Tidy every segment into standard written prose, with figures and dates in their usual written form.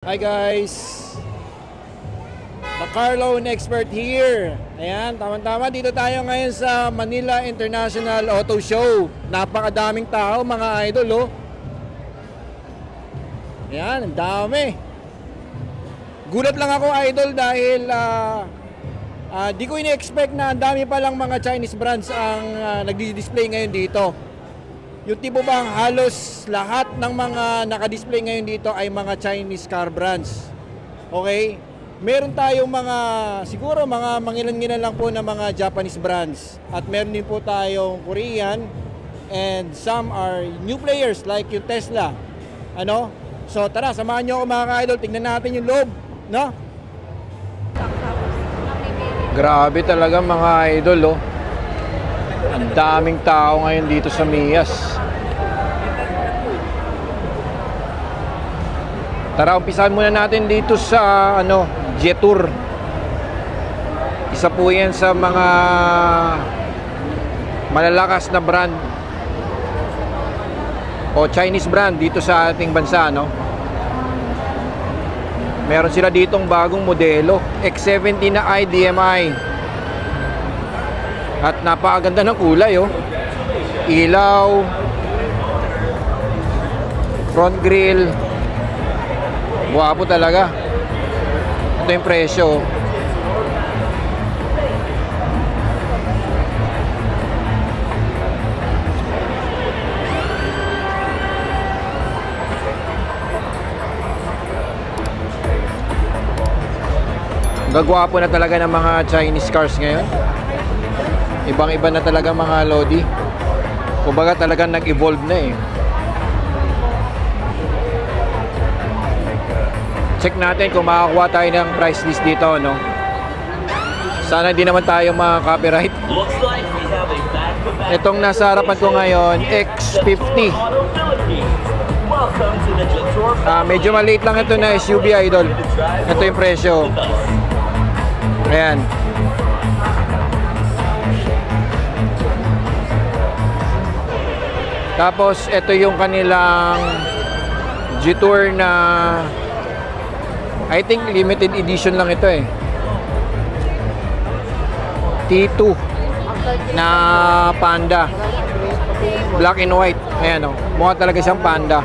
Hi guys, the car loan expert here. Ayan, tama-tama dito tayo ngayon sa Manila International Auto Show. Napakadaming tao mga idol, oh. Ayan, ang dami. Gulat lang ako idol dahil di ko ini-expect na ang dami palang mga Chinese brands ang nagdi-display ngayon dito. Yung tipo bang halos lahat ng mga naka-display ngayon dito ay mga Chinese car brands. Okay? Meron tayong mga, siguro mga mangilan-ngilan lang po na mga Japanese brands. At meron din po tayong Korean. And some are new players like yung Tesla. Ano? So tara, samahan nyo ako mga ka-idol. Tingnan natin yung loob. No? Grabe talaga mga idol, oh. Ang daming tao ngayon dito sa Miyas. Tara, umpisahan muna natin dito sa Jetour. Isa po yan sa mga malalakas na brand o Chinese brand dito sa ating bansa, no? Meron sila ditong bagong modelo, X70 na iDMI. At napakaganda ng kulay, oh. Ilaw, front grille. Guwapo talaga. Ito yung presyo. Gagwapo na talaga ng mga Chinese cars ngayon. Ibang-iba na talaga mga Lodi. Kumbaga talagang nag-evolve na eh. Check natin kung makakuha tayo ng price list dito, no? Sana di naman tayo mga-copyright. Itong nasa harapan ko ngayon, X50. Medyo maliit lang ito na SUV, idol. Ito yung presyo. Ayan. Tapos ito yung kanilang Jetour na I think limited edition lang ito eh. T2 na Panda. Black and white. Ayan, oh. Mukha talaga siyang Panda.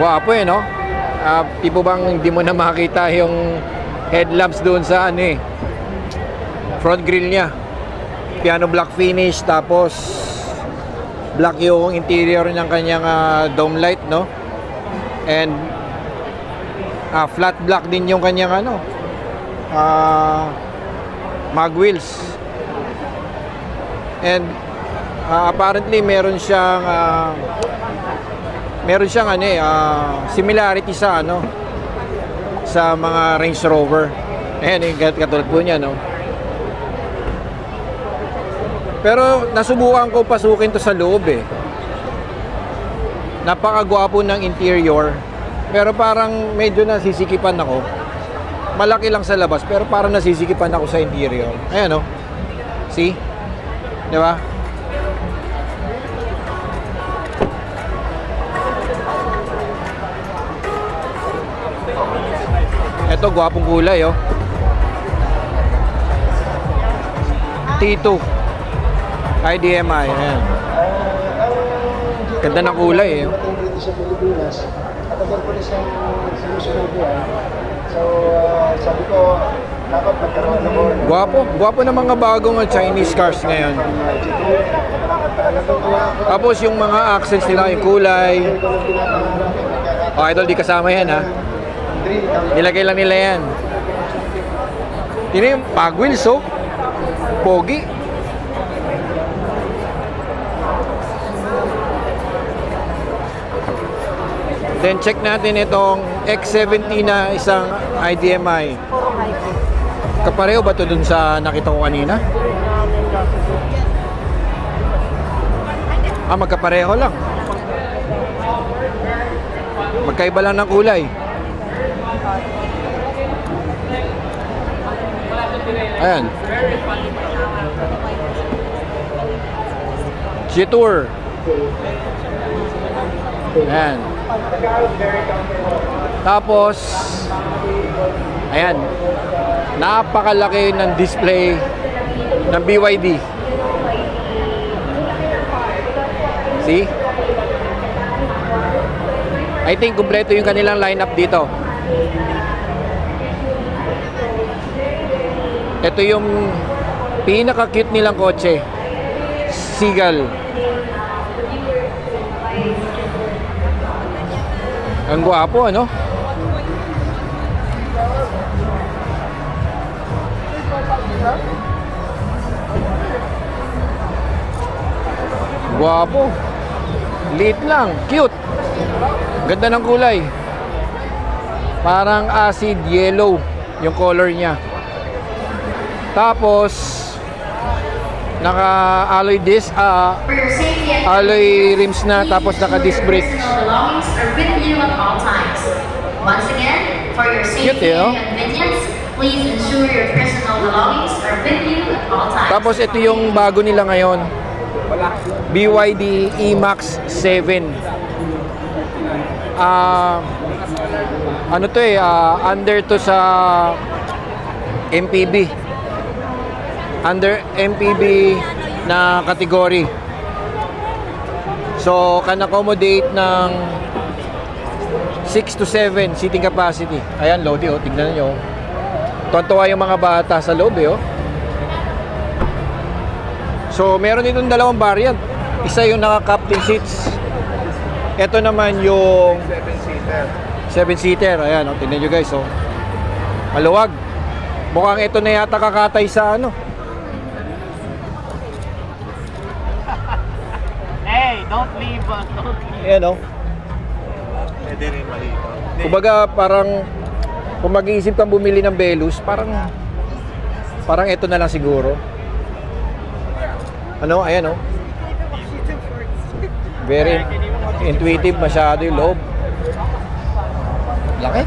Wapo eh, no? Tipo bang hindi mo na makita yung headlamps doon sa front grille niya. Piano black finish, tapos black yung interior ng kanyang dome light, no? And flat black din yung kanyang mag wheels. And apparently meron siyang similarity sa sa mga Range Rover. Ayan yung katulad po niya, no? Pero nasubukan ko pasukin to sa loob eh. Napakagwapo ng interior. Pero parang medyo nasisikipan ako. Malaki lang sa labas pero parang nasisikipan ako sa interior. Ayan, oh. See? Di ba? Ito, gwapong kulay, oh. T2 iDMI, ayan. Ganda ng kulay eh. Sa Pilipinas, at ang purpose ng sinusunod yan. So, sabi ko, dapat magkaroon ng more. Gwapo ng mga bagong Chinese cars ngayon. Tapos yung mga accents nila, yung kulay. Oh, idol, di kasama yan, ha? Nilagay lang nila yan. Yun yung pag wheels, oh. Pogi. Then check natin itong X70 na isang iDMI. Kapareho ba ito dun sa nakita ko kanina? Magkapareho lang. Magkaiba lang ng kulay. Ayan. Jetour. Ayan. Tapos, ayan, napakalaki ng display ng BYD. See? I think kumpleto yung kanilang lineup dito. Ito yung pinaka-cute nilang kotse. Seagull. Ang gwapo, ano? Gwapo. Liit lang, cute. Ganda ng kulay. Parang acid yellow yung color niya. Tapos naka-alloy disc, alloy rims na, tapos naka-disc brakes. Once again, for your safety and convenience, please ensure your personal belongings are with you at all times. Tapos ito yung bago nila ngayon, BYD E-Max 7. Ano to eh, under to sa MPV. Under MPV na category. So, can accommodate ng 6 to 7 seating capacity. Ayan, Lodi, oh, tignan nyo. Tuwan-tuwa yung mga bata sa loob, eh, oh. So, meron itong dalawang variant. Isa yung naka-captain seats. Ito naman yung 7-seater. Ayan, oh, tignan nyo guys, oh. Maluwag. Mukhang ito na yata kakatay sa ano. Hey, don't leave us, don't leave. Ayan, oh. Pwede rin malito. Kumbaga, parang kung mag-iisip kang bumili ng Velus, parang ito na lang siguro. Ano, ayan, oh. Very intuitive, masyado yung loob. Laki.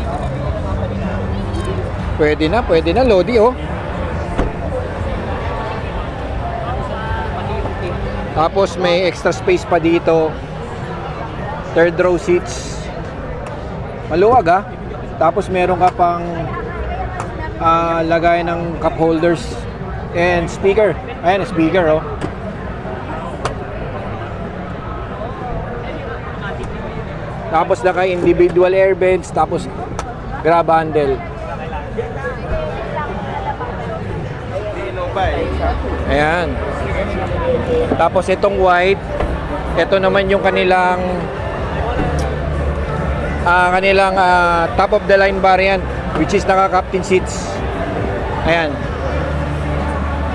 Pwede na, Lodi, oh. Tapos may extra space pa dito. Third row seats. Maluwag, ah. Tapos meron ka pang lagay ng cup holders and speaker. Ayan, speaker, oh. Tapos naka individual air vents, tapos grab handle. Ayan. Tapos itong white, ito naman yung kanilang top of the line variant, which is naka-captain seats. Ayan.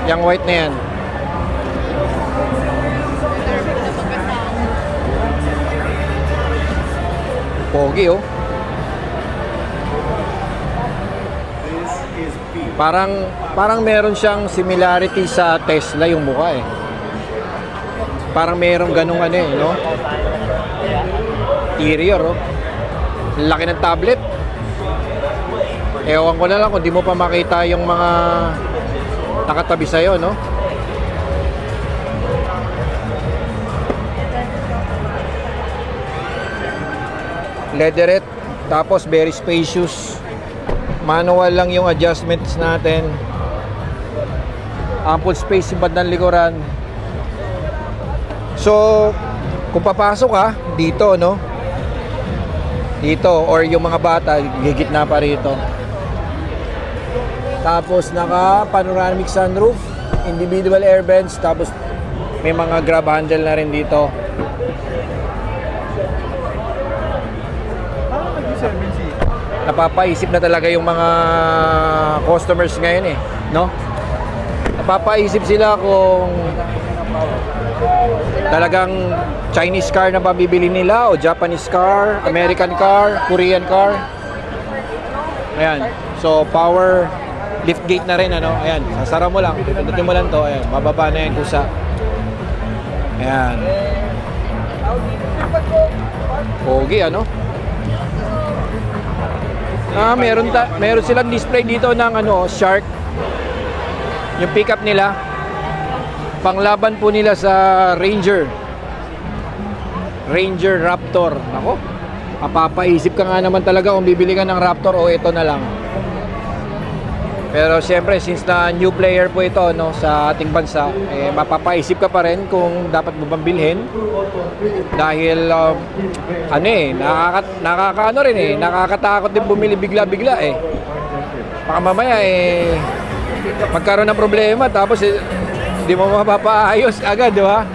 Yung white na yan. Pogi, oh. Parang meron siyang similarity sa Tesla yung mukha, eh. Parang merong ganung ano, eh, no? Interior, oh. Laki ng tablet. Ewan ko na lang kung di mo pa makita yung mga nakatabi sa'yo, no? Leatherette. Tapos very spacious. Manual lang yung adjustments natin. Ample space yung bandang likuran. So, kung papasok ka dito, no? Dito, or yung mga bata, gigitna pa rito. Tapos naka panoramic sunroof, individual air vents, tapos may mga grab handle na rin dito. Napapaisip na talaga yung mga customers ngayon, eh, no? Napapaisip sila kung talagang Chinese car na ba bibili nila, o Japanese car, American car, Korean car. Ayan. So power lift gate na rin, ano? Ayan, sasara mo lang, pindutin mo lang to, ayan, mababa na yan kusa. Ayan. Pogi, ano? Meron silang display dito ng ano, Shark. Yung pickup nila. Panglaban po nila sa Ranger. Ranger Raptor. Nako, mapapaisip ka nga naman talaga kung bibili ka ng Raptor o ito na lang. Pero siyempre, since na new player po ito, no, sa ating bansa, mapapaisip ka pa rin kung dapat mo bang bilhin. Dahil, nakakaano rin nakakatakot din bumili bigla-bigla Baka mamaya magkaroon ng problema, tapos hindi mo mapapaayos agad, di ba?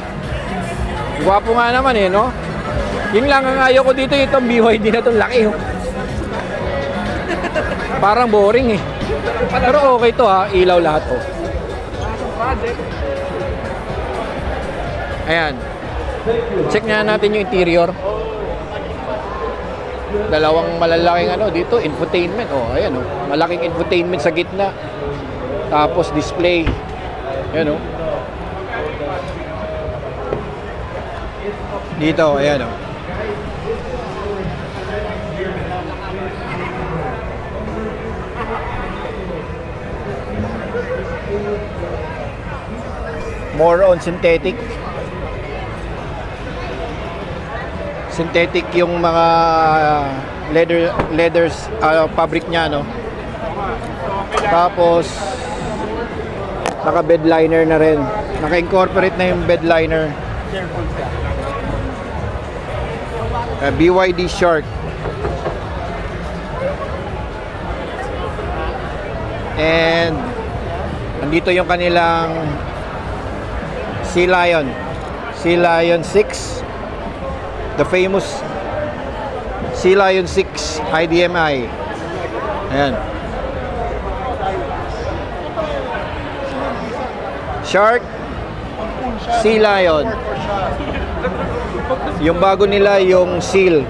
Gwapo nga naman no? Yun lang ang ayaw ko dito, itong BYD na itong laki Parang boring Pero okay to ilaw lahat Ayan. Check nga natin yung interior. Dalawang malalaking dito, infotainment. Ayan malaking infotainment sa gitna. Tapos display. Ayan Dito, ayan More on synthetic. Synthetic yung mga leathers fabric niya Tapos naka bed liner na rin. Naka-incorporate na yung bed liner. BYD Shark. And andito yung kanilang Sea Lion 6, the famous Sea Lion 6 IDMI. Ayan. Shark, Sea Lion. Yung bago nila yung Seal,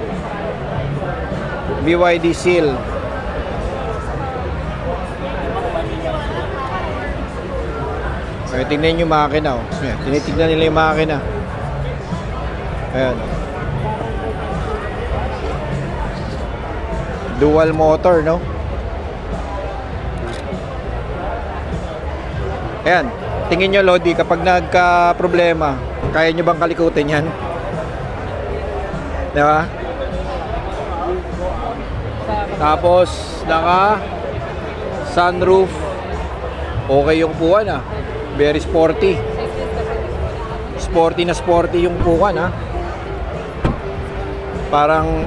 BYD Seal. Tingnan yung makina tinitignan nila yung makina. Ayan. Dual motor Ayan. Tingin nyo Lodi, kapag nagka-problema, kaya nyo bang kalikutin yan? Diba? Tapos naka sunroof. Okay yung upuan Very sporty. Sporty na sporty yung upuan Parang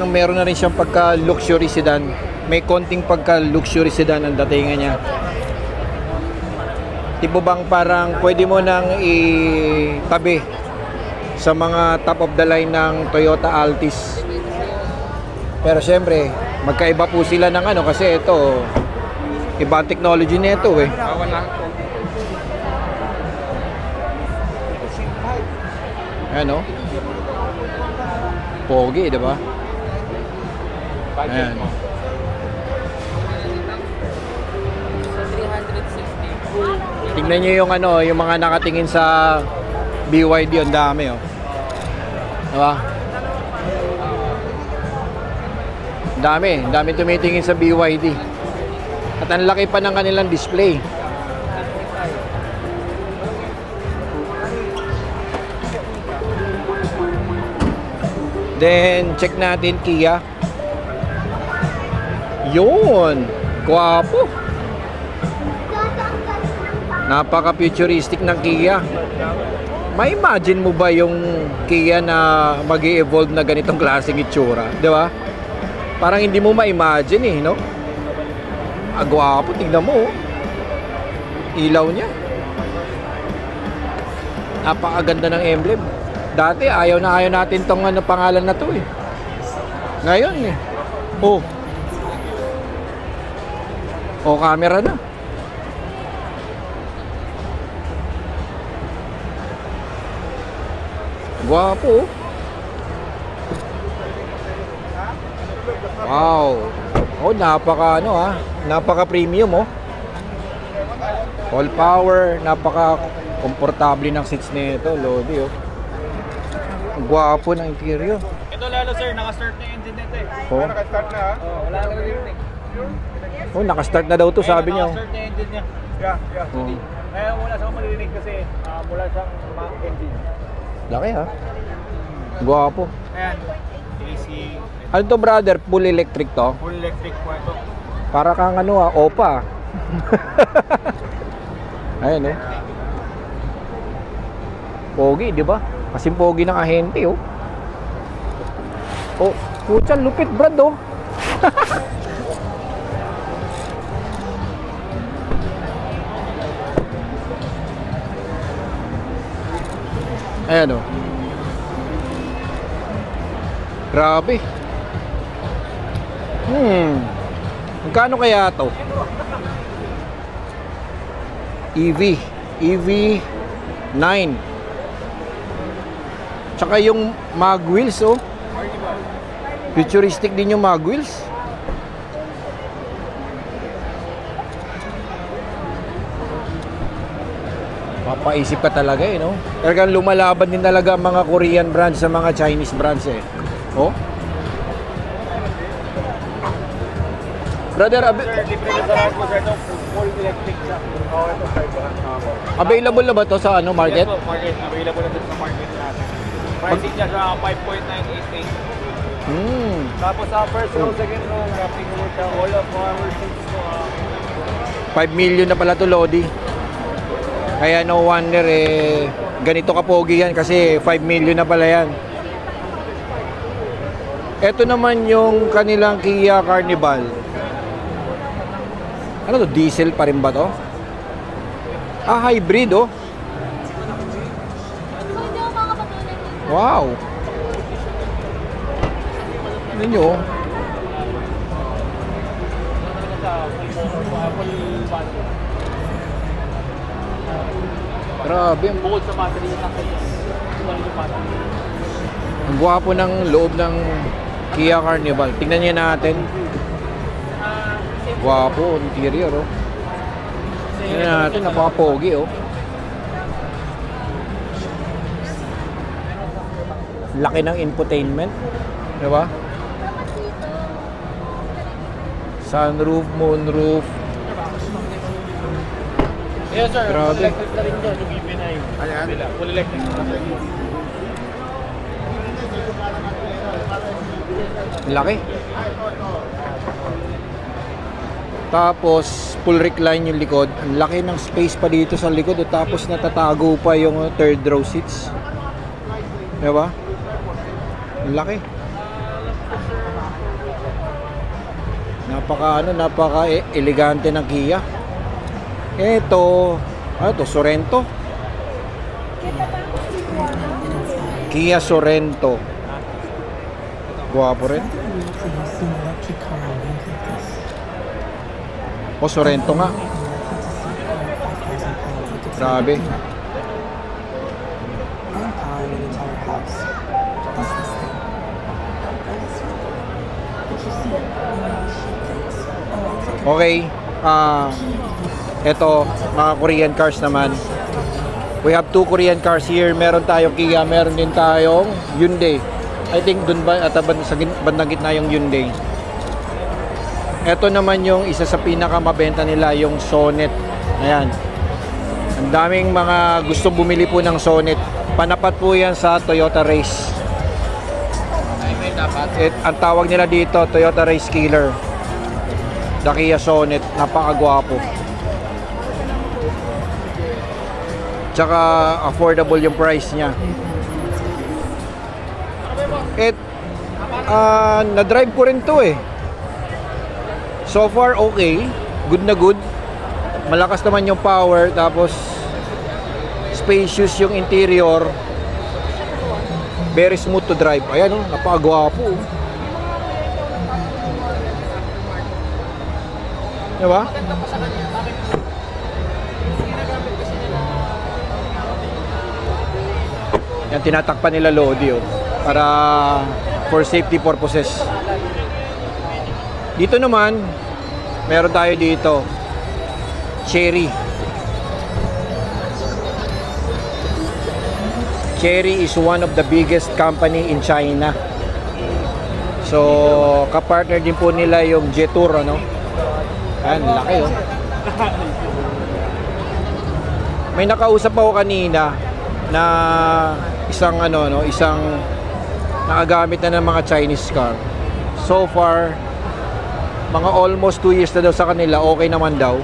meron na rin siyang pagka luxury sedan. May konting pagka luxury sedan ang datingan niya. Tipo bang parang pwede mo nang itabi sa mga top of the line ng Toyota Altis. Pero syempre, magkaiba po sila ng kasi ito iba ang technology nito Ayan Pogi, diba? Ayan. Tingnan nyo yung yung mga nakatingin sa BYD, ang dami diba? Dami tumitingin sa BYD. At ang laki pa ng kanilang display. Then check natin Kia. Yun, gwapo. Napaka-futuristic ng Kia. May imagine mo ba yung Kia na mag-i-evolve na ganitong klaseng itsura, di ba? Parang hindi mo ma-imagine no? Gwapo, tignan mo ilaw niya. Napakaganda ng emblem. Dati ayaw natin tong pangalan na to Ngayon camera na. Gwapo. Wow. Napaka napaka premium all power, napaka komportable ng seats nito, Lodi Gwapo ng interior. Ito lalo sir, naka-start na yung engine nito Naka-start na wala na rin Naka-start na daw to, sabi niya Naka-start na yung engine niya. Yeah. Kaya mula sa maririnig kasi mula sa engine. Laki ha. Gwapo. Ayan. AC. Ano to brother? Full electric to? Full electric po ito. Para kang ano ha, Opa. Ayan oh. Pogi, di ba? Kasing pogi ng ahente oh. Oh, putya, lupit brad oh. Ayan o. Grabe. Magkano kaya to? EV 9. Tsaka yung mag wheels oh. Futuristic din yung mag wheels. Papaisip ka talaga eh, no? Talagang lumalaban din talaga ang mga Korean brands sa mga Chinese brands eh. Oh? Brother, Libre na sa lahat po sir ito. Full electric siya. Oo, ito sir. available na ba to sa ano, market? Yes po, market. Available na dito sa market natin. Pricing niya sa 5.988. Tapos sa first row, second row, wrapping mo siya. All of our seats po. 5 million na pala to, Lodi. Kaya no wonder eh, ganito kapogi yan kasi 5 million na pala yan. Ito naman yung kanilang Kia Carnival. Ano to? Diesel pa rin ba to? Ah, hybrid oh. Wow. Ano nyo? Grabe, ang Bukod sa battery yung nakita. Ang gwapo ng loob ng Kia Carnival. Tingnan niyo natin. Gwapo, interior oh. Tingnan natin, napaka-pogi oh. Laki ng infotainment. Diba? Sunroof, moonroof. Yes sir, Grabe. full electric na rin dyan, yung BB9. Ayan? Full electric na rin. Laki. Tapos full recline yung likod. Ang laki ng space pa dito sa likod. Tapos natatago pa yung third row seats. Diba? Ang laki. Napaka elegante ng Kia. Ito, ano to? Sorento. Kia Sorento. Guwapo rin. O, Sorento nga. Grabe. Okay. Ito, mga Korean cars naman. We have 2 Korean cars here. Meron tayong Kia, meron din tayong Hyundai. I think dun ba at sa bandang gitna yung Hyundai. Ito naman yung isa sa pinakamabenta nila, yung Sonet. Ayan. Ang daming mga gustong bumili po ng Sonet. Panapat po yan sa Toyota Race. Ang tawag nila dito, Toyota Race Killer. The Kia Sonet. Napakagwapo. Tsaka affordable yung price niya. Na-drive ko rin to eh. So far okay. Good na good. Malakas naman yung power. Tapos spacious yung interior. Very smooth to drive. Ayan oh, napakagwapo. Diba? Yan, tinatakpan nila Lodi oh, para for safety purposes. Dito naman meron tayo dito Chery. Chery is one of the biggest company in China. So kapartner din po nila yung Jetour ano. Ayan, laki oh. May nakausap ako kanina. na isang ano no, isang nakagamit na ng mga Chinese car. So far, mga almost 2 years na daw sa kanila, okay naman daw.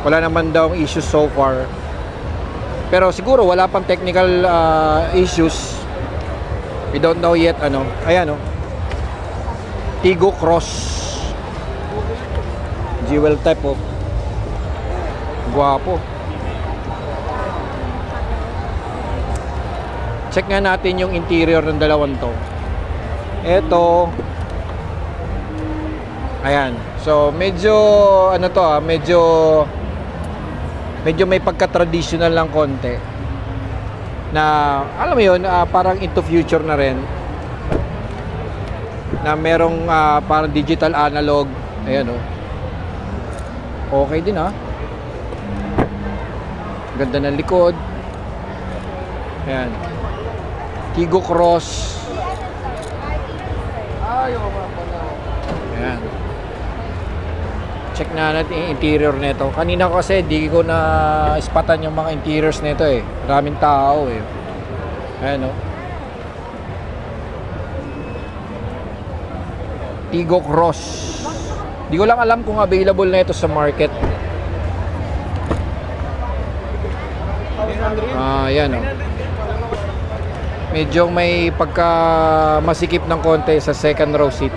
Wala naman daw issues so far. Pero siguro wala pang technical issues. We don't know yet ano. Ayan oh. Tigo Cross. Jewel type oh. Guwapo. Check nga natin yung interior ng dalawang to. Ito. Ayan. So medyo ano to medyo may pagka-traditional lang konti. Na alam mo yun, parang into future na rin. Na merong parang digital analog. Ayan oh. Okay din Ganda ng likod. Ayan. Tigo Cross. Ayan. Check na natin yung interior nito. Kanina kasi di ko na ispatan yung mga interiors nito eh. Maraming tao eh. Ayan oh. Tigo Cross. Di ko lang alam kung available na ito sa market. Ayan oh. Medyo may pagka masikip ng konti sa second row seat.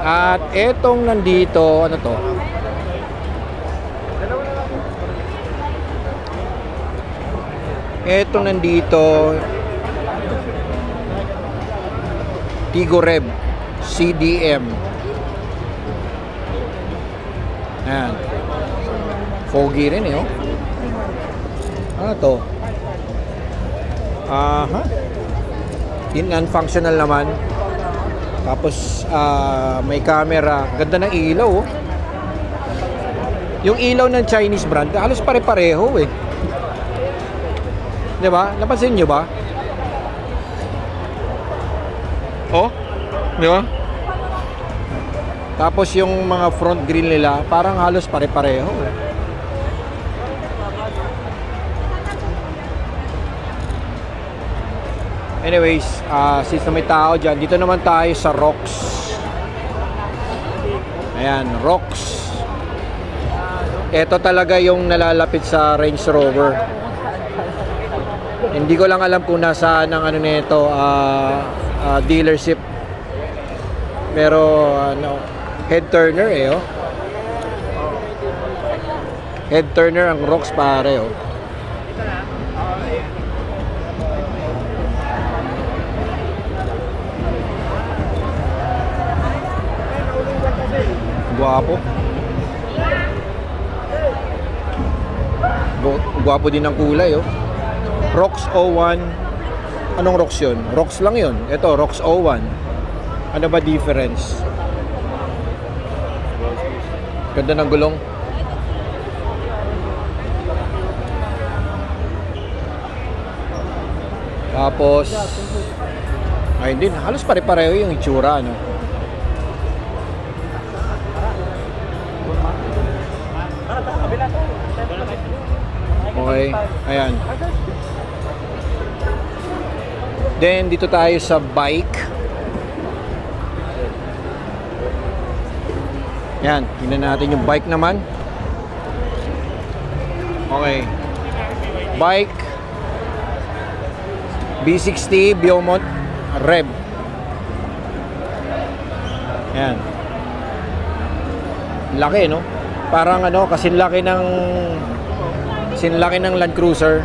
At etong nandito, ano to? Etong nandito, Tigo Rev CDM. Ayan. Foggy rin eh oh. Ano to? Non-functional naman. Tapos may camera. Ganda ng ilaw oh. Yung ilaw ng Chinese brand halos pare-pareho eh. Diba? Napansin nyo ba? Oh? Diba? Tapos yung mga front grille nila parang halos pare-pareho eh. Anyways, since may tao dyan, dito naman tayo sa Rox. Ayan, Rox. Ito talaga yung nalalapit sa Range Rover. Hindi ko lang alam kung nasaan ang ano nito, dealership. Pero ano, head turner eh oh. Head turner ang Rox pare oh. Guwapo. Guwapo din ang kulay oh. Rox 01. Anong Rox yun? Rox lang yun. Ito, Rox 01. Ano ba difference? Ganda ng gulong. Tapos ayun din, halos pare-pareho yung itsura no? Okay, ayan. Then dito tayo sa bike. Ayan, tingnan natin yung bike naman. Okay. Bike B60 Beaumont Rev. Ayan. Laki no? Parang ano, kasi laki ng Land Cruiser.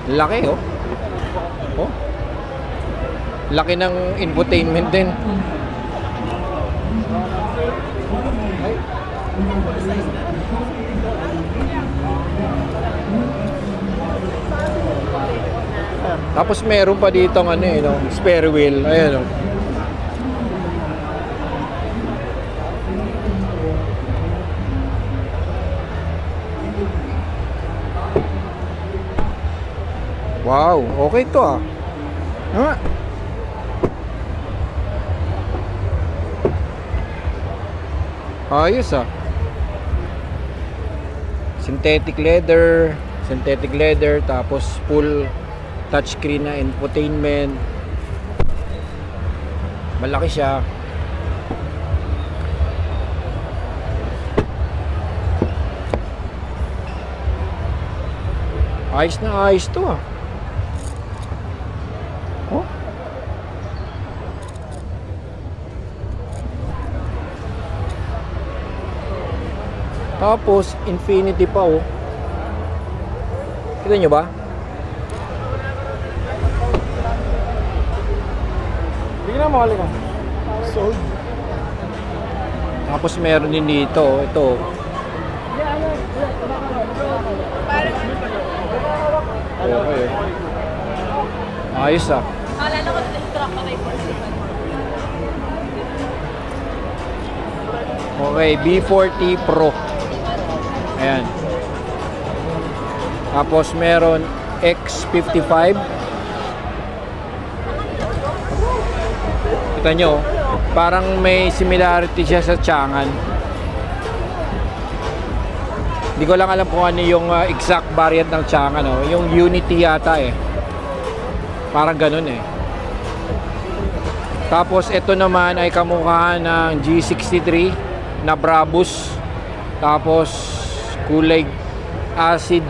Laki oh. Oh. Laki ng infotainment din. Tapos meron pa dito ng ano eh, no? Spare wheel. Ayan oh. Wow, okay to ah. Ayos ah. Synthetic leather, tapos full touchscreen na infotainment. Malaki siya. Ayos na ayos to ah. Oh. Tapos infinity pa oh. Kita nyo ba? Bigyan mo halika. Sold. Tapos meron din dito oh. Ito. Okay. Ayos ah. Okay, B40 Pro. Ayan. Tapos meron X55. Kita nyo, parang may similarity siya sa Chang'an. Hindi ko lang alam kung ano yung exact variant ng Chang'an, no? Yung Unity yata eh. Parang ganun eh. Tapos ito naman ay kamukha ng G63 na Brabus. Tapos kulay acid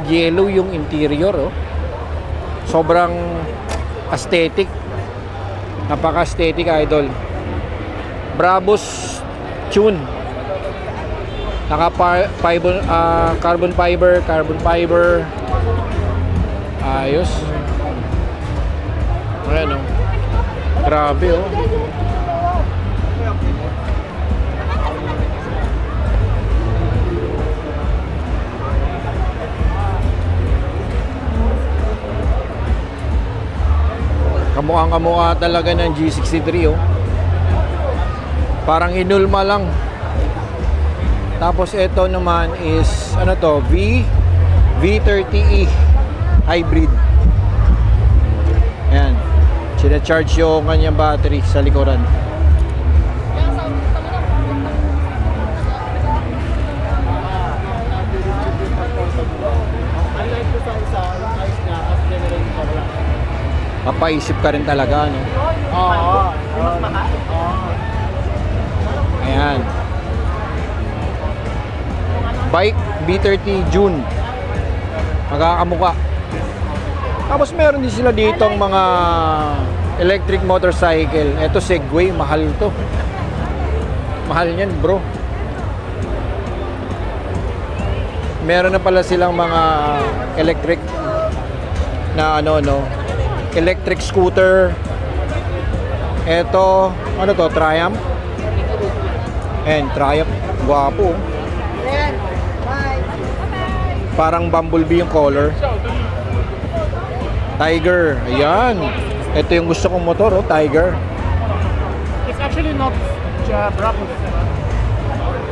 yellow yung interior oh. Sobrang aesthetic. Napaka-aesthetic idol. Brabus tune. Naka carbon fiber. Ayos. Ayan oh. Grabe oh. Kamukhang-kamukha talaga ng G63 oh. Parang inulma lang. Tapos ito naman is ano to, V30E hybrid. Ayan. Sina-charge yung kanyang battery sa likuran. Papaisip ka rin talaga, no? Oo. Ayan. Bike B30 June. Magkakamuka. Tapos meron din sila ditong mga electric motorcycle. Ito Segway, mahal to. Mahal yan, bro. Meron na pala silang mga electric na electric scooter. Ito, ano to, Triumph. And Triumph, guwapo. Parang Bumblebee yung color. Tiger, ayan. Ito yung gusto kong motor, oh, Tiger. It's actually not Brabus.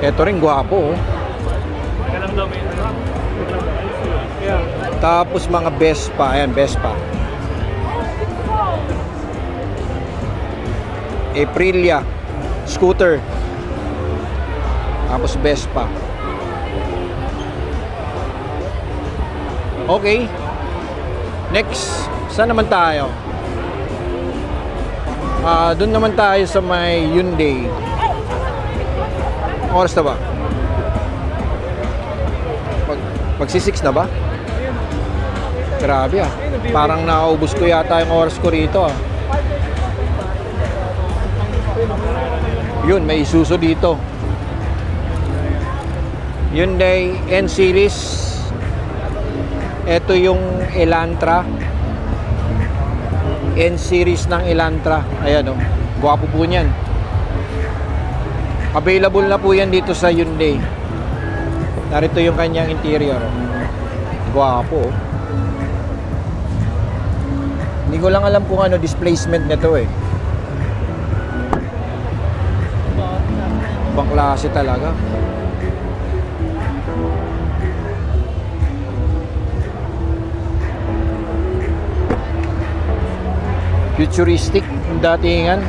Ito rin guwapo, oh. Tapos mga Vespa, ayan, Vespa. Aprilia scooter. Tapos Vespa. Okay. Next, saan naman tayo? Doon naman tayo sa may Hyundai. Oras na ba? Magsi-6 na ba? Grabe ah. Parang naubos ko yata yung oras ko rito ah. Yun, may Isuzu dito. Hyundai N-Series. Ito yung Elantra. N-Series ng Elantra. Ayan oh. Gwapo po niyan. Available na po yan dito sa Hyundai. Narito yung kanyang interior. Gwapo oh. Hindi ko lang alam kung ano displacement nito eh. Ibang klase talaga. Futuristic yung datingan.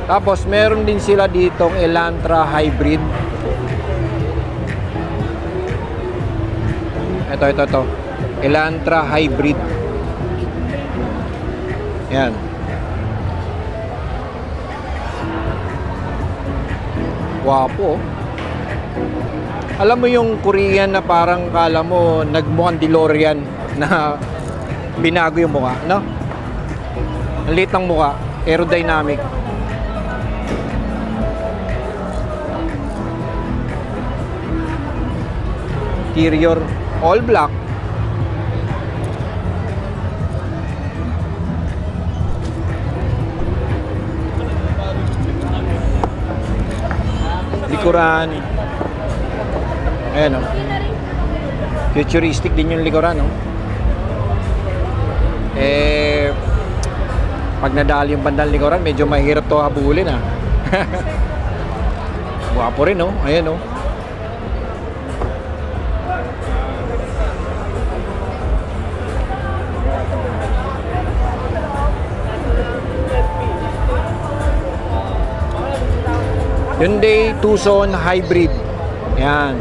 Tapos meron din sila ditong Elantra Hybrid. Ito. Elantra Hybrid. Yan. Wapo. Alam mo yung Korean na parang kala mo nagmukhang DeLorean na binago yung mukha, no? Ang liit ng mukha, aerodynamic. Interior, all black. Likuran. Ayan o. Futuristic din yung likuran, no? Pag nadali yung bandang likuran, medyo mahirap to habulin, ha? Guwapo rin, no? Ayan, no? Hyundai Tucson Hybrid. Yan.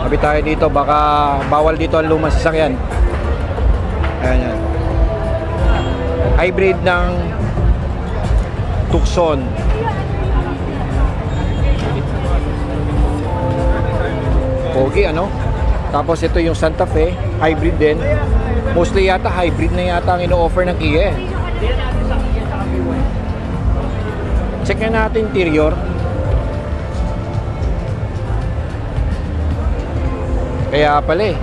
Sabi tayo dito, baka bawal dito ang lumang sasakyan. Ayan yan. Hybrid ng Tucson. Pogi, ano? Tapos ito yung Santa Fe, hybrid din. Mostly yata hybrid na yata ang ino-offer ng Kia. Check na natin interior. Kaya pala eh.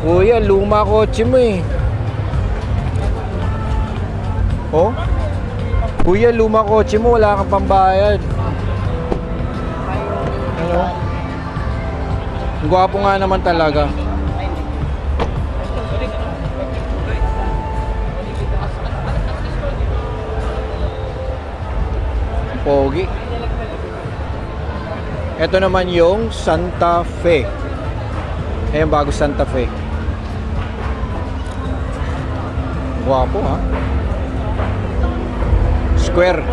Kuya, luma kotse mo eh. Oh? Kuya, luma kotse mo, wala kang pambayad. Ano? Ang gwapo nga naman talaga. Pogi. Ito naman yung Santa Fe. Ayan, bago Santa Fe. Guwapo, ha? Square.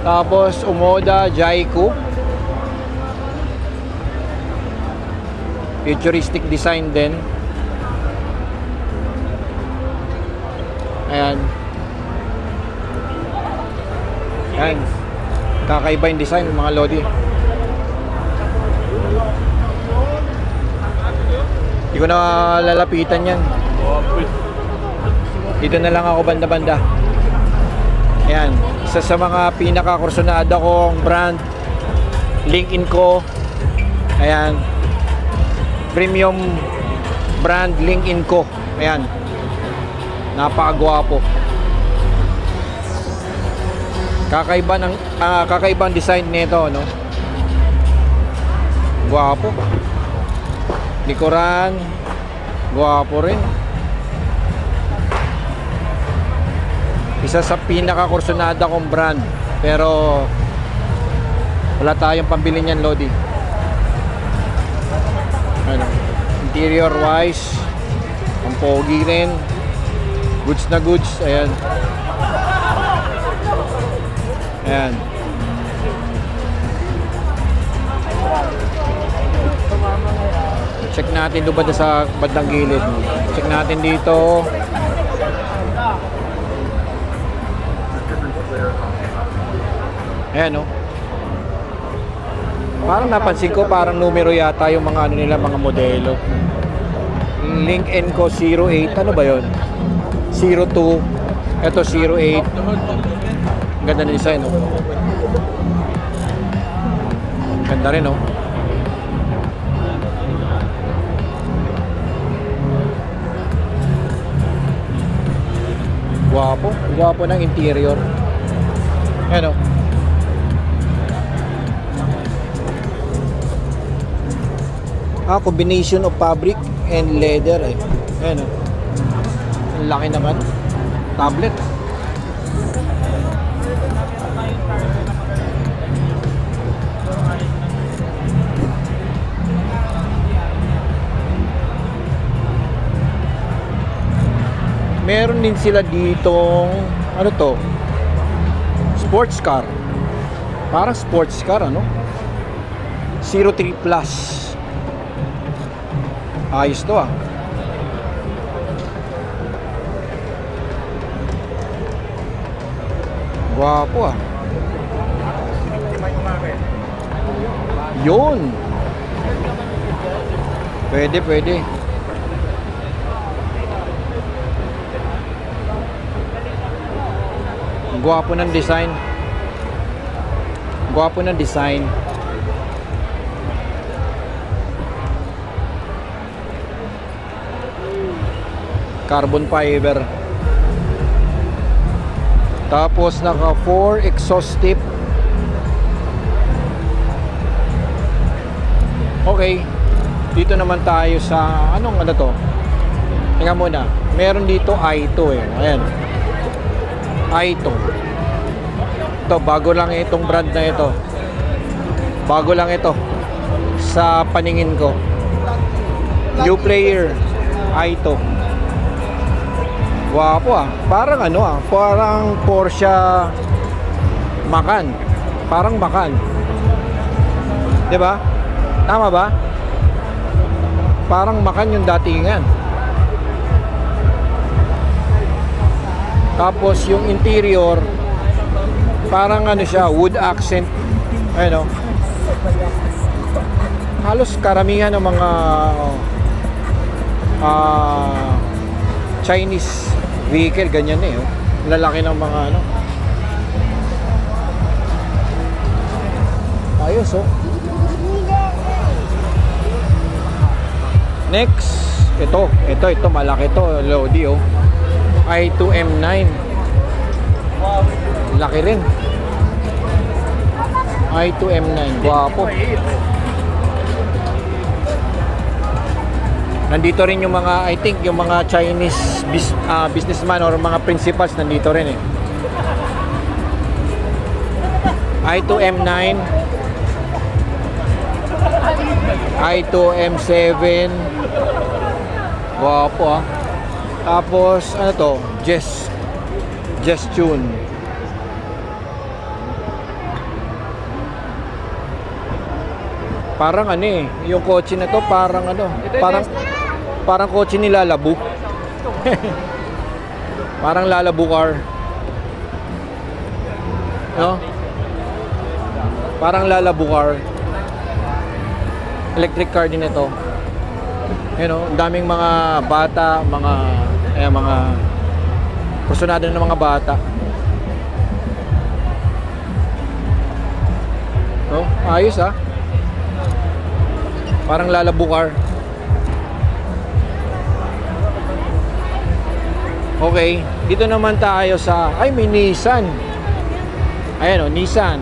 Tapos Omoda Jaiku. Futuristic design din. Ayan. Ayan. Kakaiba yung design, mga lodi. Hindi ko na lalapitan yan. Dito na lang ako banda-banda. Ayan. Isa sa mga pinaka-kursunada kong brand, Link & Co. Ayan. Premium brand, Link & Co. Ayan. Napakagwapo. Kakaibang design nito, no? Gwapo. Likuran, gwapo rin. Isa sa pinaka-kursunada kong brand, pero wala tayong pambili niyan, lodi. Ano? Interior wise, ang pogi rin. Goods na goods. Ayan. Ayan. Check natin doon ba sa bandang gilid. Check natin dito. Ayan, no? Parang napansin ko, parang numero yata yung mga ano nila, mga modelo. Link & Co 08. Ano ba yun? 02. Ito 08. Ganda na design, no? Ganda rin, no? Guwapo. Guwapo ng interior. Ayan, no? Combination of fabric and leather, eh. Ayan, no? Ang laki naman. Tablet. meron din sila ditong ano to, sports car, parang sports car, ano, 03 Plus. Ayos to ah. Gwapo ah. Yun. Pwede, pwede. Gwapo ng design. Gwapo ng design. Carbon fiber. Tapos naka 4 exhaust tip. Okay. Dito naman tayo sa anong ano to? Tingnan muna. Meron dito i2 eh. Ayan. i2. Ito, bago lang itong brand na ito. Bago lang ito sa paningin ko. New player i2. Wapo ah. Parang ano ah, parang Porsche Macan. Parang Macan. 'Di ba? Tama ba? Parang Macan yung datingan. Tapos yung interior parang ano siya, wood accent. Ayun oh. Halos karamihan ng mga Chinese vehicle ganyan eh, oh. Lalaki ng mga ano. Ayos oh. Next, ito malaki to, Lodi oh. i2M9. Laki rin. i2M9, guwapo. Nandito rin yung mga, I think, yung mga Chinese businessman or mga principals nandito rin eh. i2M9, i2M7. Guwapo ah. Tapos, ano to? Just Tune. Parang ano eh, yung kotse na to parang ano, parang kotse ni Lalabu. Parang Lalabu car. No? Parang Lalabu car. Electric car din ito. You know, daming mga bata, mga personado ng mga bata. No? Ayos ah. Parang Lalabu car. Okay, dito naman tayo sa may Nissan. Ayan oh, Nissan.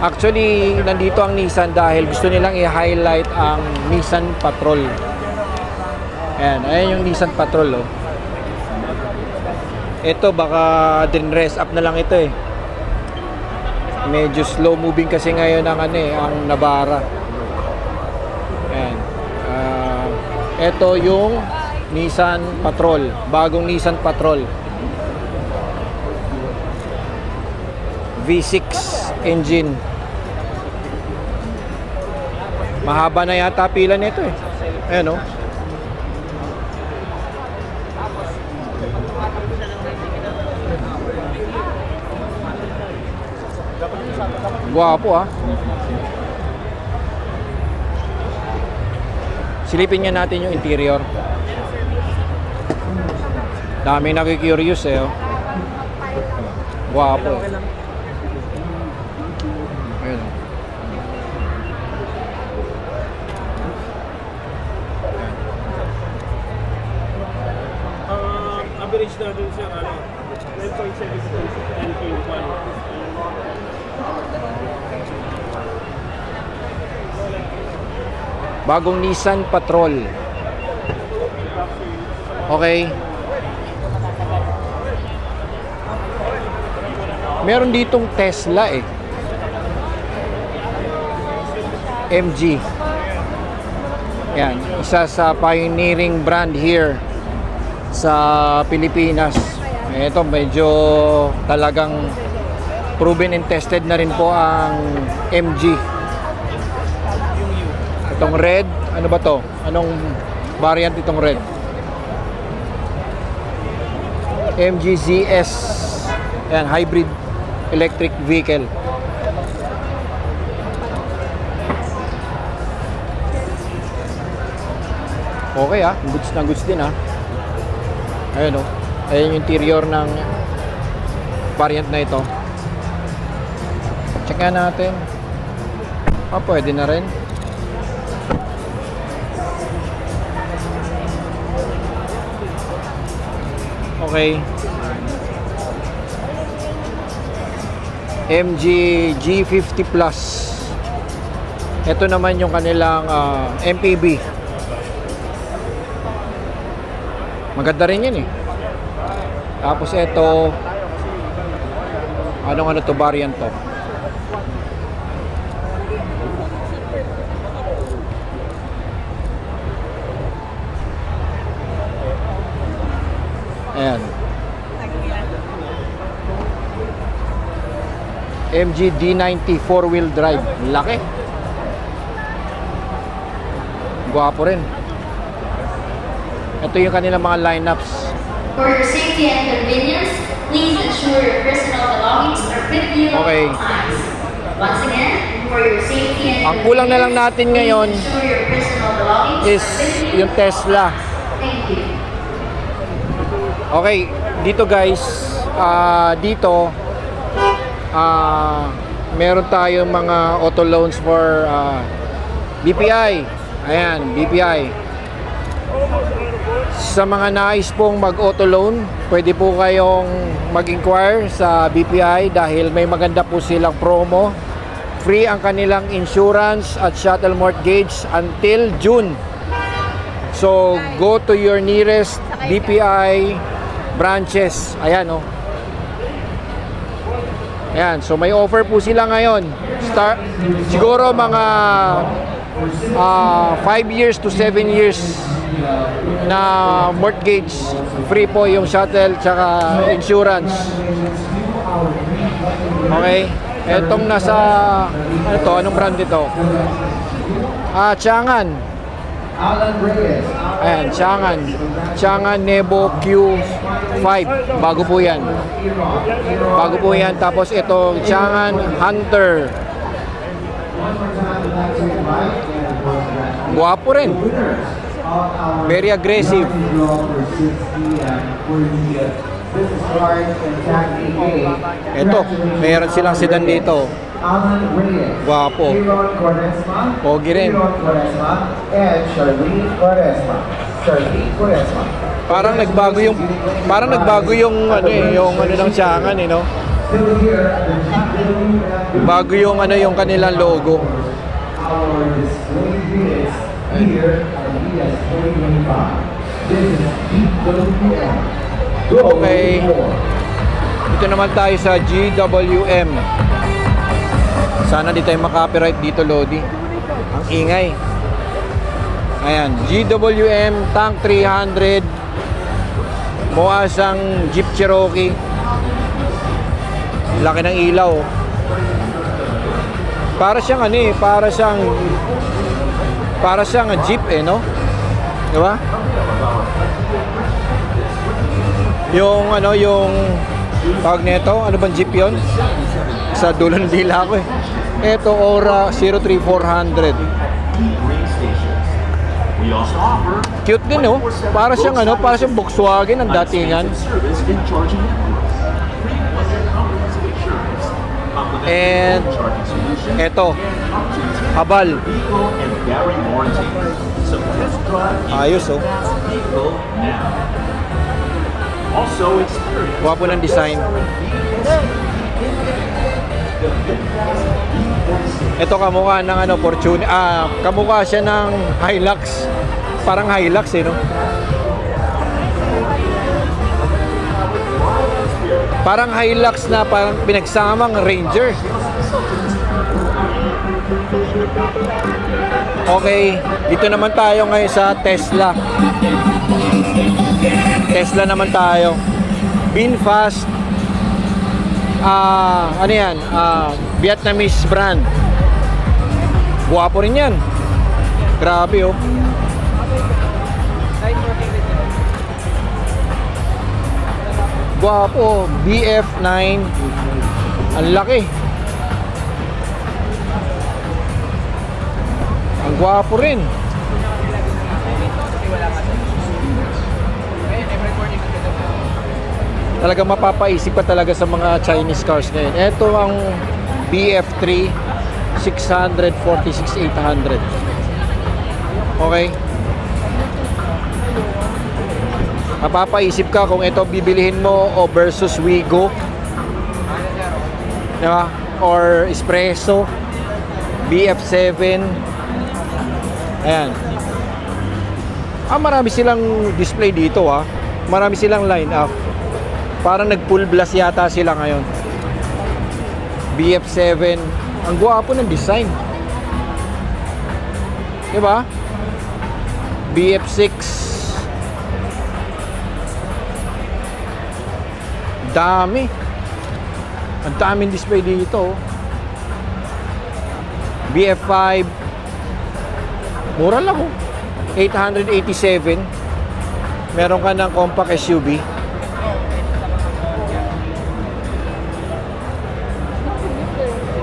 Actually, nandito ang Nissan dahil gusto nilang i-highlight ang Nissan Patrol. Ayan yung Nissan Patrol oh. Ito baka din rest up na lang ito eh. Medyo slow moving kasi ngayon ang ang Navara. Ayan. Ito yung Nissan Patrol, bagong Nissan Patrol. V6 engine. Mahaba na yata pila nito eh. Ayan oh. Guwapo ah. Silipin nga natin yung interior. Daming nakikurious eh oh. Guwapo. Ayan. Average natin siya 9.7 LK1. Bagong Nissan Patrol. Okay. Meron ditong Tesla eh. MG. Yan, isa sa pioneering brand here sa Pilipinas. Ito medyo talagang proven and tested na rin po ang MG. Itong red, ano ba to? Anong variant itong red? MG ZS. Yan, hybrid electric vehicle. Okay goods na goods din Ayun ayun yung interior ng variant na ito. Check nga natin. Pwede na rin. Okay. MG G50 Plus. Ito naman yung kanilang MPV. Maganda rin yan Tapos ito, ano to variant to? Ayan. MG D90 4-wheel drive. Laki. Gwapo rin. Ito yung kanilang mga lineups. For your safety and convenience, please ensure your personal belongings are with you at all times. Once again, for your safety and ang kulang na lang natin ngayon ensure your personal belongings is are with you. yung Tesla. Thank you. Okay, dito guys, meron tayong mga auto loans for BPI. Ayan, BPI. Sa mga nais pong mag-auto loan, pwede po kayong mag-inquire sa BPI dahil may maganda po silang promo. Free ang kanilang insurance at shuttle mortgage until June. So, go to your nearest BPI branches. Ayan Ayan, so may offer po sila ngayon. Siguro mga 5 years to 7 years na mortgage. Free po yung shuttle tsaka insurance. Okay. Etong nasa anong brand ito? Changan. Ayan, Changan Nebo Q5. Bago po yan. Tapos ito Changan Hunter. Guwapo rin. Very aggressive. Ito, mayroon silang sedan dito. Guwapo. Pogi rin. Parang nagbago yung yung ng Changan no. Bago yung yung kanilang logo. Okay. Dito naman tayo sa GWM. Sana di tayo makapiright dito, Lodi. Ang ingay. Ayan, GWM Tank 300. Mukha siyang Jeep Cherokee. Laki ng ilaw. Para siyang Jeep no? Di ba? Yung tawag nito, ano bang Jeep yon? Sa dulo ng dila ko Ito, Aura 03400. Cute din Para siyang Volkswagen ang datingan. And ito, Habal. Ayos Guwapo ng design. Ito kamukha ng Fortune. Kamukha siya ng Hilux. Parang Hilux no? Parang Hilux na parang pinagsamang Ranger. Okay, dito naman tayo ngayon sa Tesla. Tesla naman tayo. VinFast. Ano yan? Vietnamese brand. Guwapo rin yan. Grabe oh. Guwapo. BF9. Ang laki. Ang gwapo rin. Talaga mapapaisip ka talaga sa mga Chinese cars ngayon. Ito ang BF3 646-800. Okay? Mapapaisip ka kung ito bibilihin mo o versus Wigo. Diba? Or Espresso, BF7. Ayan. Marami silang display dito ha. Marami silang line up. Parang nag-full blast yata sila ngayon. BF7. Ang gwapo ng design. Diba? BF6. Dami. Ang daming display dito. BF5. Mura lang oh. 887. Meron ka ng compact SUV.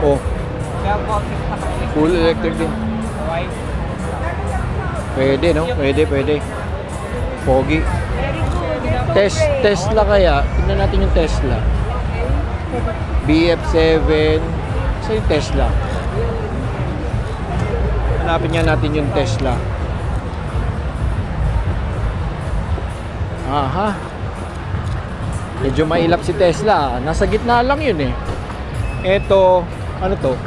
Oh. Full electric din. Pwede no? Pwede. Pogi. Tesla kaya. Tingnan natin yung Tesla. BF7. Saan yung Tesla? Hanapin nga natin yung Tesla. Aha. Medyo mailap si Tesla. Nasa gitna lang yun eh. Ito, ano to?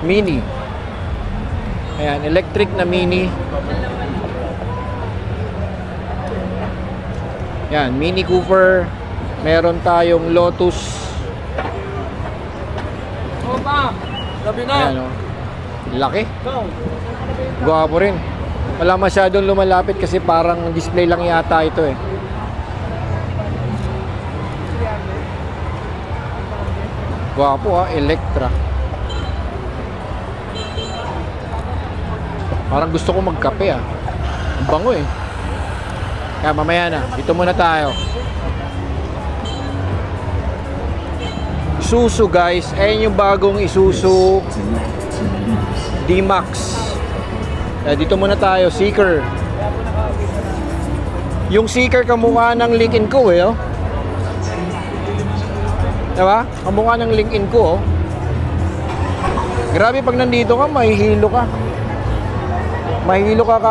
Mini. Ayan, electric na Mini. Yan, Mini Cooper. Meron tayong Lotus. Ayan o. Laki. Gwapo rin. Wala masyadong lumalapit kasi parang display lang yata ito eh. Gwapo ha, Electra. Parang gusto ko magkape ah. Ang bango eh. Kaya mamaya na, dito muna tayo. Isuzu guys, ayun yung bagong Isuzu D-Max. Dito muna tayo, Seeker. Yung Seeker kamukha ng Lincoln ko eh oh. Diba? Kamukha ng Lincoln ko oh. Grabe pag nandito ka, mahihilo ka. Mahihilo ka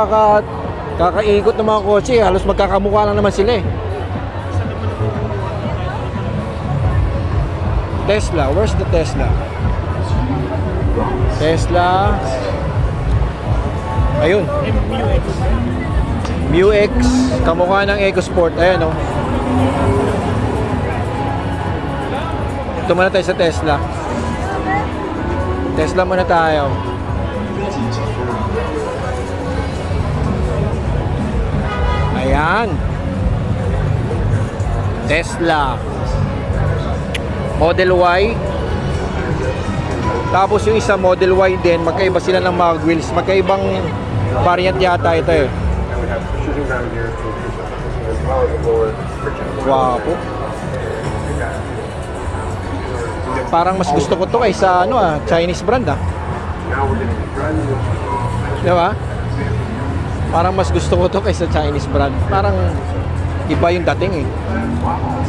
kakaikot ng mga kotse, halos magkakamukha lang naman sila eh. Tesla, where's the Tesla? Tesla. Ayun. MU-X, kamukha ng EcoSport. Ayan oh. Ito muna tayo sa Tesla. Tesla muna tayo. Ayan. Tesla Model Y. Tapos yung isa Model Y din, magkaiba sila ng mga wheels. Magkaibang variant yata ito eh. Wapo. Parang mas gusto ko to kaysa ano Chinese brand ah. Diba? Parang mas gusto ko to kaysa Chinese brand. Parang iba yung dating eh.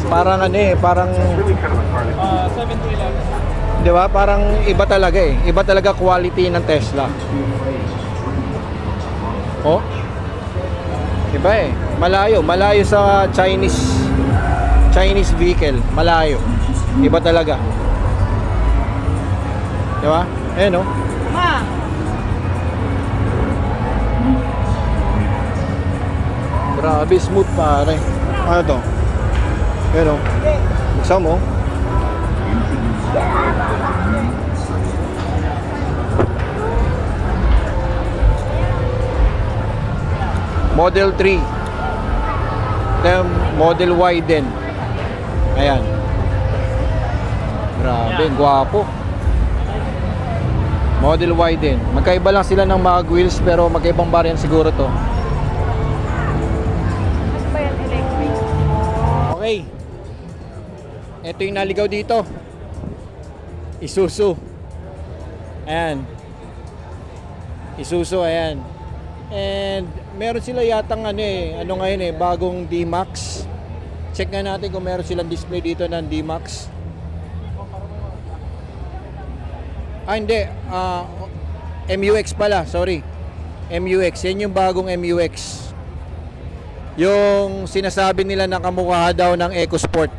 Parang ano eh, parang 7-11. Diba? Parang iba talaga eh. Iba talaga quality ng Tesla. Oh. Iba eh. Malayo sa Chinese vehicle. Malayo. Iba talaga. Diba? Ayan oh. Grabe smooth pare. Ano to? Ayan oh. Buksan mo. Model 3. Ito yung Model Y din. Ayan. Grabe, gwapo. Model Y din. Magkaiba lang sila ng mga wheels pero magkaibang variant siguro to. Okay. Ito yung naligaw dito. Isuzu. Ayan. Isuzu, ayan. And meron sila yatang ano ngayon bagong D-Max. Check nga natin kung meron silang display dito ng D-Max. Hindi. MUX pala, sorry. MUX, yan yung bagong MUX. Yung sinasabi nila na kamukha daw ng EcoSport.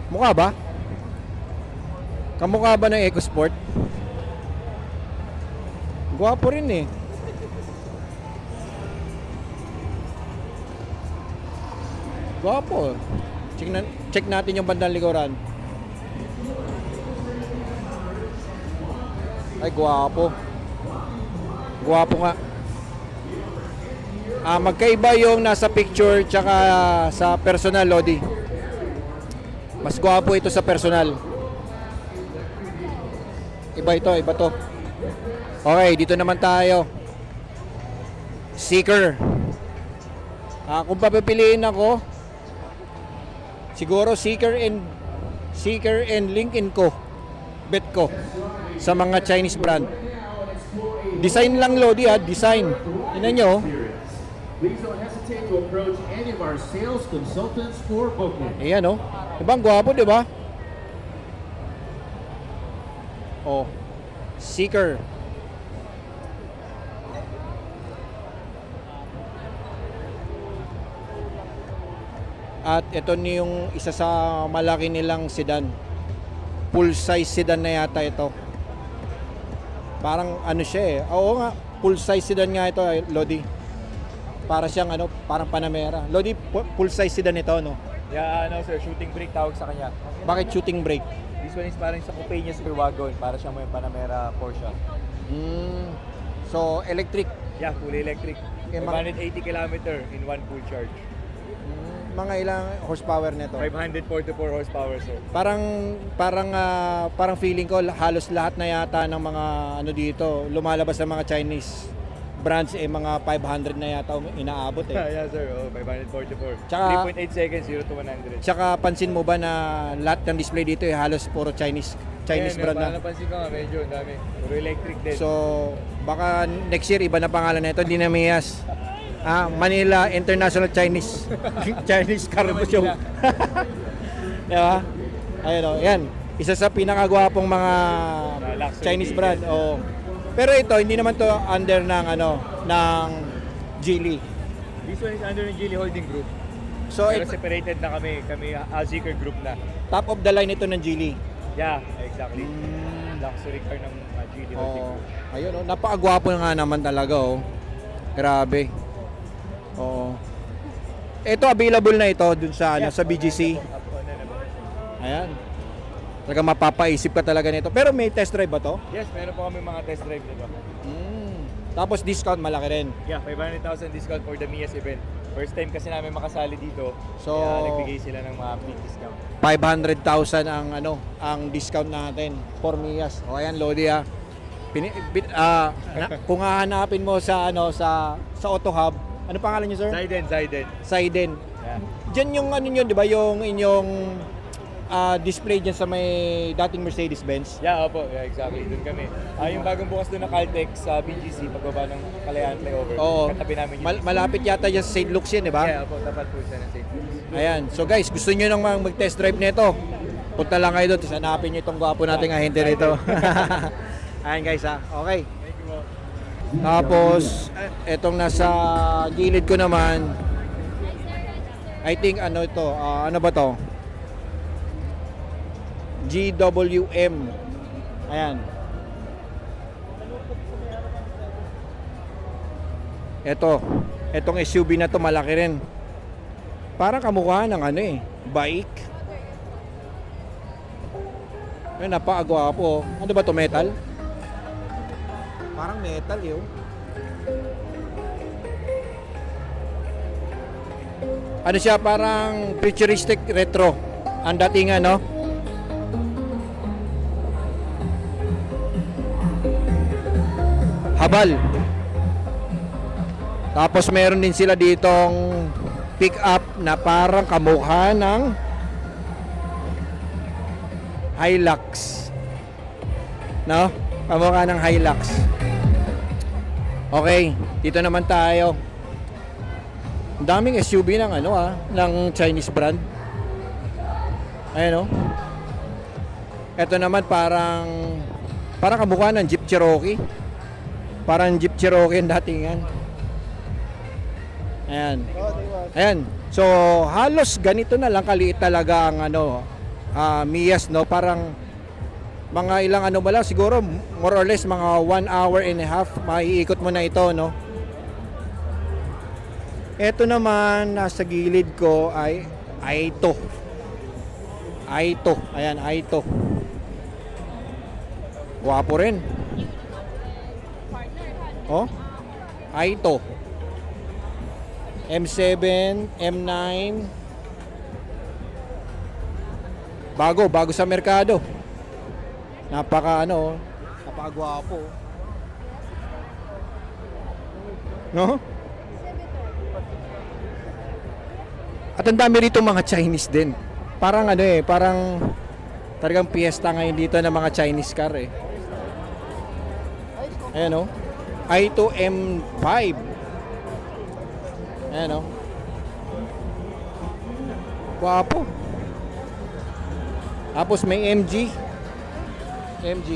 Mukha ba? Kamukha ba ng EcoSport? Gwapo rin eh. Gwapo. Check natin yung bandang likuran. Ay, gwapo. Gwapo nga. Magkaiba yung nasa picture tsaka sa personal, Lodi. Mas gwapo ito sa personal. Iba ito, iba to. Okay, dito naman tayo. Seeker. Kung papipiliin ako, siguro Seeker and Lincoln ko. Bet ko sa mga Chinese brand. Design lang, Lodi, design. Tingnan nyo. Please don't hesitate to approach any of our sales consultants for booking. Ayan, oh. Diba ang gwapo, diba? Oh. Seeker. At ito ni yung isa sa malaki nilang sedan. Full size sedan na yata ito. Parang ano siya eh. Oo nga, full size sedan nga ito, Lodi. Para siyang parang Panamera. Lodi, full size sedan ito, no? Yeah, sir, shooting brake tawag sa kanya. Bakit shooting brake? This one is parang sa coupe niya Super Wagon, para siyang may Panamera Porsche. So, electric. Yeah, fully electric. Okay, 180 km in one full charge. Mga ilang horsepower nito? 544 horsepower, sir. Parang feeling ko halos lahat na yata ng mga dito lumalabas ng mga Chinese brands mga 500 na yata inaabot eh. Yeah, sir. 544. Tsaka, 3.8 seconds, 0 to 100. Tsaka pansin mo ba na lahat ng display dito halos puro Chinese brand na? Napansin ko nga, medyo dami. Puro electric din. So, baka next year iba na pangalan nito, hindi na Miyas. Manila International Chinese Car Show. Diba? Ayun o, yan. Isa sa pinakagwapong mga Chinese brand. Oh. Pero ito, hindi naman to under ng Geely. This one is under ng Geely Holding Group. So, Pero separated na kami Zeekr Group na. Top of the line ito ng Geely. Yeah, exactly. Luxury car ng Geely Holding Group. Ayun o, napakagwapo nga naman talaga oh. Grabe. Oo. Ito available na ito dun sa sa BGC. Ayan. Talaga mapapaisip ka talaga nito. Pero may test drive ba to? Yes, meron po kami mga test drive nito. Tapos discount malaki rin. Yeah, 500,000 discount for the Mias event. First time kasi namin makasali dito. So, kaya nagbigay sila ng mga big discount. 500,000 ang discount natin for Mias. O ayan, Lodi kung hahanapin mo sa sa Auto Hub, ano pangalan niyo, sir? Zaiden. Yeah. Diyan yung nyo, 'di ba, yung inyong display dyan sa may dating Mercedes-Benz. Yeah, opo. Yeah, exactly. Doon kami. Yung bagong bukas doon na Caltex sa BGC, pagbaba ng Kalayaan Flyover. Oo. Katabi namin yung malapit yata dyan sa St. Luke's yan, di ba? Yeah, opo. Tapat po siya ng St. Luke's. Ayan. So guys, gusto nyo nang mag-test drive nito, punta lang kayo doon. Hanapin nyo itong gwapo nating ahente rito. Ayan guys Okay. Thank you po. Tapos, etong nasa gilid ko naman, I think ito, ano ba to? GWM. Ayan. Etong SUV na to malaki rin. Parang kamukha ng bike. Ayun, napakagwapo. Ano ba to, metal? Parang metal yun. Ano siya, parang futuristic retro ang datingan, no? Habal. Tapos meron din sila ditong pick up na parang kamukha ng Hilux, no? Kamukha ng Hilux. Okay, dito naman tayo. Ang daming SUV ng ng Chinese brand. Ayan, no? Ito naman parang kamukha ng Jeep Cherokee. Parang Jeep Cherokee ang datingan. Ayan. Ayan. So, halos ganito na lang kaliit talaga ang Mias, no? Parang mga ilang ba lang, siguro more or less mga 1 hour and a half maiikot mo na ito, no? Ito naman nasa gilid ko ay Aito. Ayan, Aito. Guwapo rin. Oh, Aito. M7, M9. Bago sa merkado. Napakagwapo. No? At ang dami rito mga Chinese din. Parang parang talagang piyesta ngayon dito ng mga Chinese car eh. Ayan, i2 M5. Ayan, Guwapo. Tapos may MG. Ayan.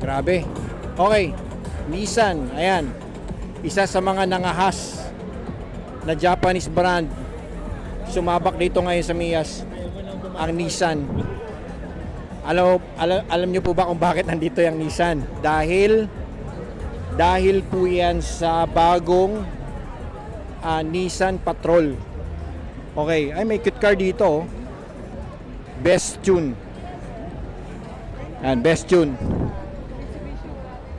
Grabe. Okay. Nissan. Ayan. Isa sa mga nangahas na Japanese brand. Sumabak dito ngayon sa Mias. Ang Nissan. Alam niyo po ba kung bakit nandito yung Nissan? Dahil po yan sa bagong Nissan Patrol. Okay, ay may cute car dito. Best Tune. Yan, Best Tune.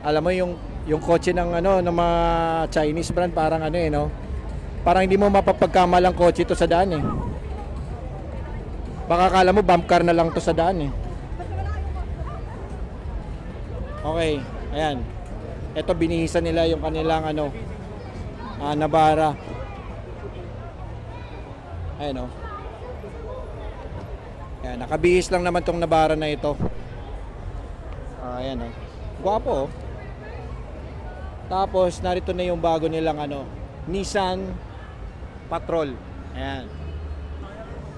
Alam mo yung kotse ng ng mga Chinese brand parang no? Parang hindi mo mapapagkamalang kotse ito sa daan eh. Baka akala mo bump car na lang to sa daan eh. Okay, ayan. Ito binihisan nila yung kanilang Navara. Ayan, Ayan, nakabihis lang naman tong Navara na ito. Ayan, Guwapo. Tapos narito na yung bago nilang Nissan Patrol. Ayan.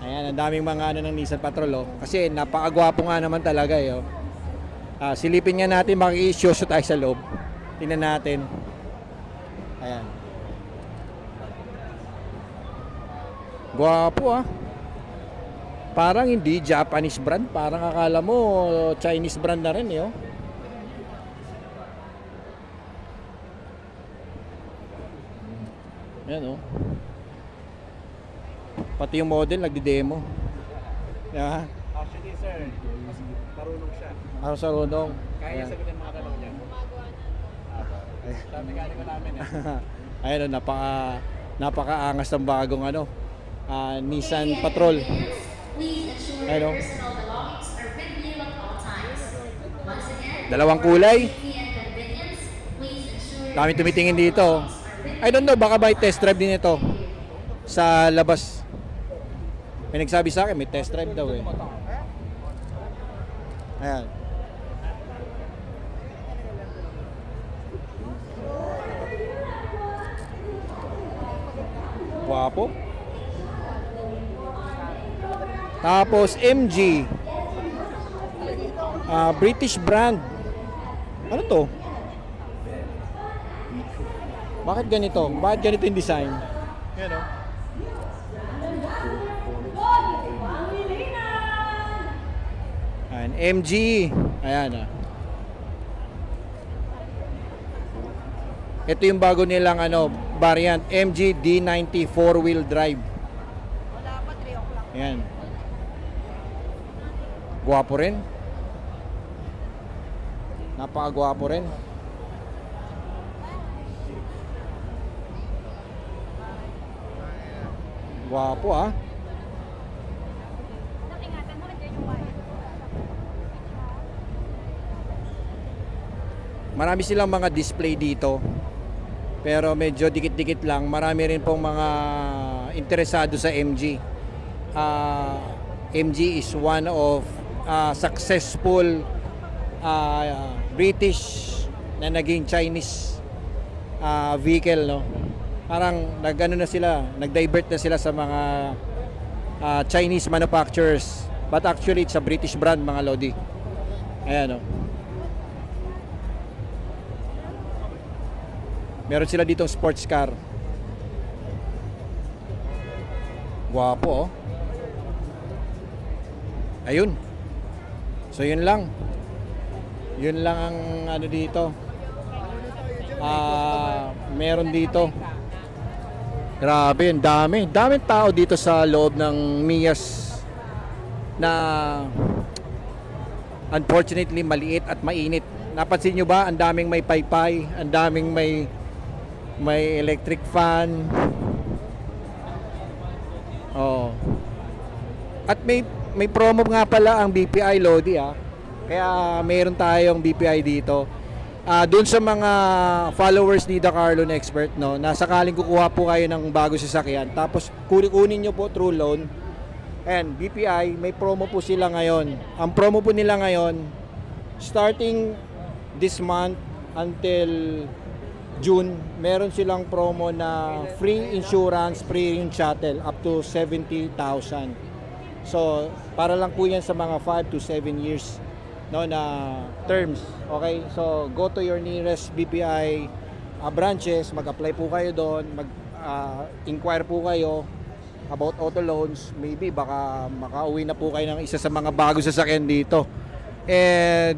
Ayan, ang daming mga ng Nissan Patrol kasi napakagwapo nga naman talaga eh. Silipin nga natin, makikisyoso tayo sa loob. Tingnan natin. Ayan. Guwapo Parang hindi Japanese brand. Parang akala mo Chinese brand na rin eh. Ayan Pati yung model nagdi-demo. Yeah. Actually, sir, mas marunong siya. Marunong. Kaya sagutin mga tanong niya. Sabi galing ko namin eh. Ayan, napakaangas ng bagong Nissan Patrol. Please ensure Ayan, your personal belongings are with you at all times. Once again, Dalawang kulay. safety and convenience, please ensure Dami tumitingin dito. I don't know, baka may test drive din ito sa labas. May nagsabi sa akin, may test drive daw eh. Ayan. Guwapo. Tapos MG. British brand. Ano to? Bakit ganito? Bakit ganito yung design? Yan Ayan, MG. Ayan Ito yung bago nilang variant MG D90 4-wheel drive. Ayan. Guwapo rin. Napakagwapo rin. Gwapo ah. Nakingatan mo, andyan yung wire. Marami silang mga display dito. Pero medyo dikit-dikit lang. Marami rin pong mga interesado sa MG. MG is one of successful British na naging Chinese vehicle, no? Parang nag-ano na sila, nag-divert na sila sa mga Chinese manufacturers. But actually it's a British brand, mga lodi. Ayan, no? Meron sila ditong sports car. Gwapo, oh. Ayun. So yun lang. Yun lang ang ano dito. Meron dito. Grabe, ang dami. Daming tao dito sa loob ng Mias na unfortunately maliit at mainit. Napansin nyo ba? Ang daming may paypay, ang daming may electric fan. Oh. At may promo nga pala ang BPI, Lodi, ah. Kaya mayroon tayong BPI dito. Doon sa mga followers ni The Car Loan Expert, no, na sakaling kukuha po kayo ng bago sasakyan, tapos kunin nyo po through loan. And BPI, may promo po sila ngayon. Ang promo po nila ngayon, starting this month until June, meron silang promo na free insurance, free yung shuttle up to 70,000. So, para lang po yan sa mga 5 to 7 years, no, na terms. Okay? So, go to your nearest BPI branches, mag-apply po kayo doon, mag-inquire po kayo about auto loans. Maybe baka makauwi na po kayo ng isa sa mga bago sasakyan dito. And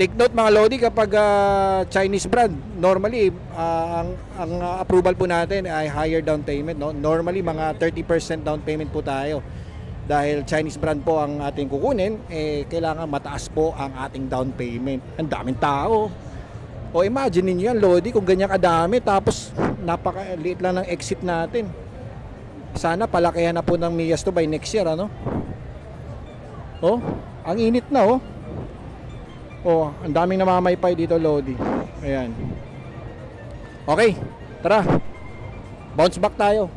take note, mga Lodi, kapag Chinese brand, normally ang approval po natin ay higher down payment, no? Normally mga 30% down payment po tayo. Dahil Chinese brand po ang ating kukunin, kailangan mataas po ang ating down payment. Ang daming tao. O imagine niyo yan, Lodi, kung ganyan kadami, tapos napakaliit lang ng exit natin. Sana palakihan na po ng Mias to by next year, ano? Oh, ang init na, oh. Oh, ang daming namamaypay dito, Lodi. Ayan. Okay, tara. Bounce back tayo.